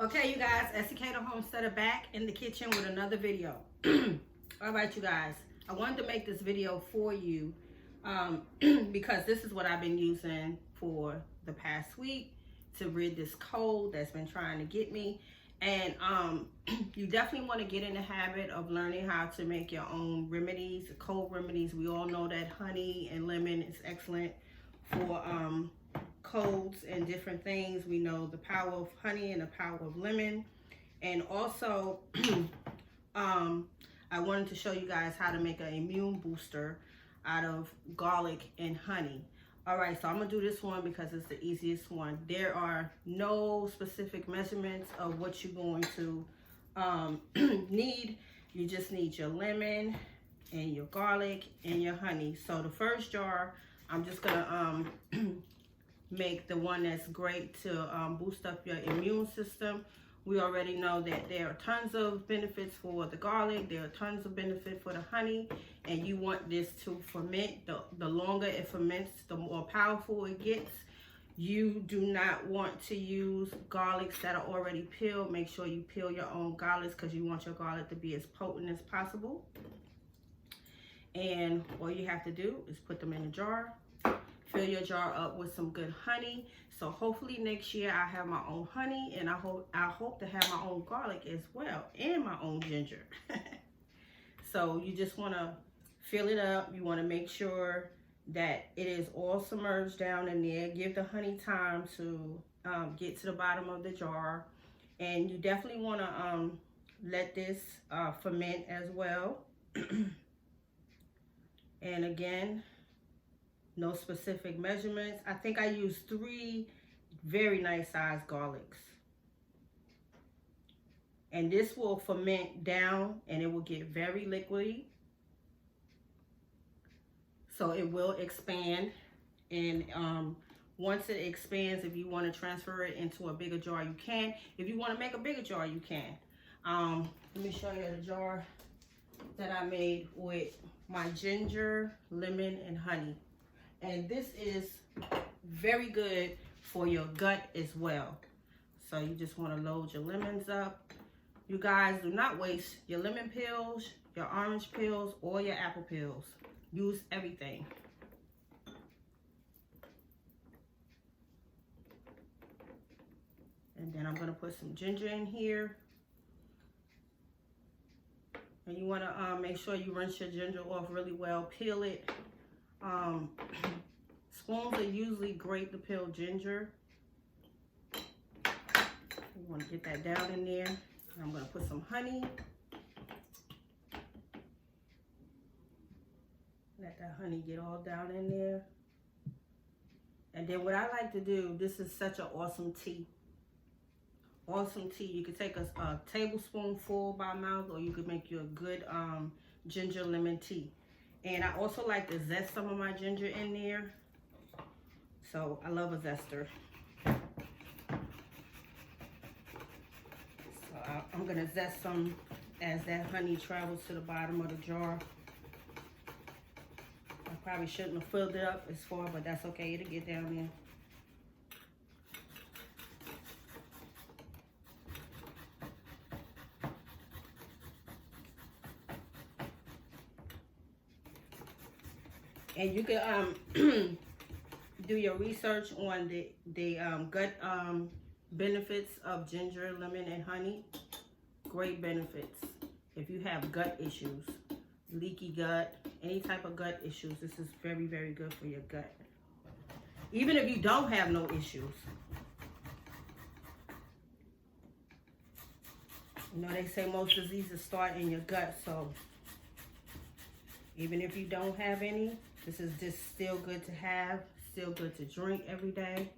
Okay, you guys, Esikhomesteddah back in the kitchen with another video. All right, you guys, I wanted to make this video for you because this is what I've been using for the past week to rid this cold that's been trying to get me. And you definitely want to get in the habit of learning how to make your own remedies, cold remedies. We all know that honey and lemon is excellent for colds and different things. We know the power of honey and the power of lemon. And also I wanted to show you guys how to make an immune booster out of garlic and honey. All right, so I'm gonna do this one because it's the easiest one. There are no specific measurements of what you're going to need. You just need your lemon and your garlic and your honey. So the first jar, I'm just gonna make the one that's great to boost up your immune system. We already know that there are tons of benefits for the garlic, there are tons of benefit for the honey, and you want this to ferment. The longer it ferments, the more powerful it gets. You do not want to use garlics that are already peeled. Make sure you peel your own garlics because you want your garlic to be as potent as possible. And all you have to do is put them in a jar. Fill your jar up with some good honey. So hopefully next year I have my own honey, and I hope to have my own garlic as well, and my own ginger. So you just want to fill it up. You want to make sure that it is all submerged down in there. Give the honey time to get to the bottom of the jar, and you definitely want to let this ferment as well. And again, no specific measurements. I think I used 3 very nice sized garlics. And this will ferment down and it will get very liquidy. So it will expand. And once it expands, if you want to transfer it into a bigger jar, you can. If you want to make a bigger jar, you can. Let me show you the jar that I made with my ginger, lemon, and honey. And this is very good for your gut as well. So you just want to load your lemons up. You guys, do not waste your lemon peels, your orange peels, or your apple peels. Use everything. And then I'm going to put some ginger in here. And you want to make sure you rinse your ginger off really well. Peel it. Spoons are usually great to peel ginger. You want to get that down in there. And I'm going to put some honey. Let that honey get all down in there. And then what I like to do, this is such an awesome tea. Awesome tea. You could take a tablespoonful by mouth, or you could make you a good ginger lemon tea. And I also like to zest some of my ginger in there. So I love a zester. So I'm gonna zest some as that honey travels to the bottom of the jar. I probably shouldn't have filled it up as far, but that's okay, it'll get down there. And you can do your research on the gut benefits of ginger, lemon, and honey. Great benefits. If you have gut issues, leaky gut, any type of gut issues, this is very, very good for your gut. Even if you don't have no issues. You know, they say most diseases start in your gut, so even if you don't have any, this is just still good to have, still good to drink every day,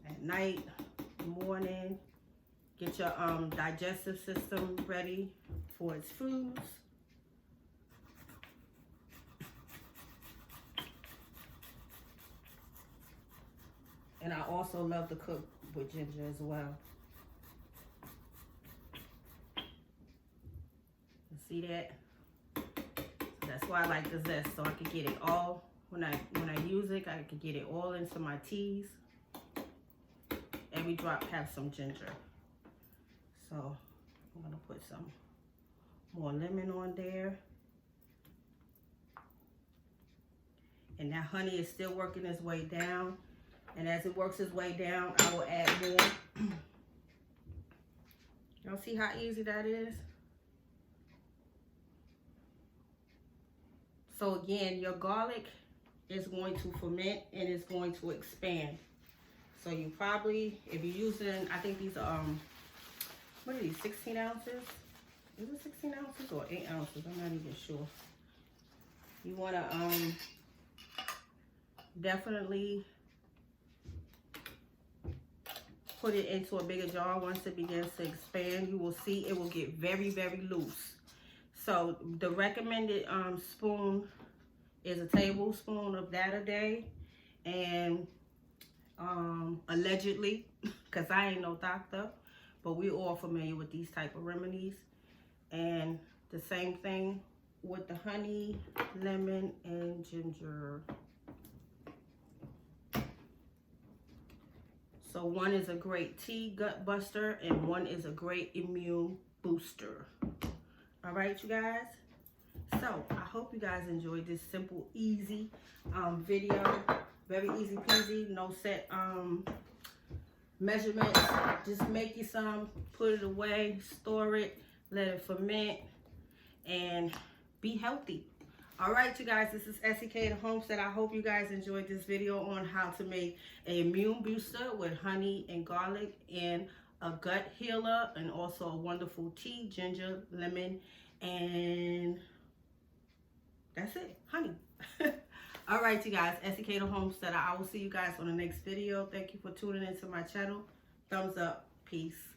at night, morning. Get your digestive system ready for its foods. And I also love to cook with ginger as well. You see that? That's why I like the zest, so I can get it all. When I use it, I can get it all into my teas. every drop has some ginger. So I'm gonna put some more lemon on there. And that honey is still working its way down. And as it works its way down, I will add more. Y'all see how easy that is? So again, your garlic is going to ferment and it's going to expand. So you probably, if you're using, I think these are, what are these, 16 ounces? Is it 16 ounces or 8 ounces? I'm not even sure. You want to definitely put it into a bigger jar. Once it begins to expand, you will see it will get very, very loose. So the recommended spoon is a tablespoon of that a day. And allegedly, because I ain't no doctor, but we're all familiar with these type of remedies. And the same thing with the honey, lemon, and ginger. So one is a great tea gut buster and one is a great immune booster. All right, you guys. So I hope you guys enjoyed this simple, easy video. Very easy peasy, no set measurements. Just make you some, put it away, store it, let it ferment, and be healthy. All right, you guys, this is Esikhomesteddah. I hope you guys enjoyed this video on how to make an immune booster with honey and garlic and a gut healer, and also a wonderful tea, ginger, lemon, and that's it, honey. All right, you guys, Esikhomesteddah. I will see you guys on the next video. Thank you for tuning into my channel. Thumbs up. Peace.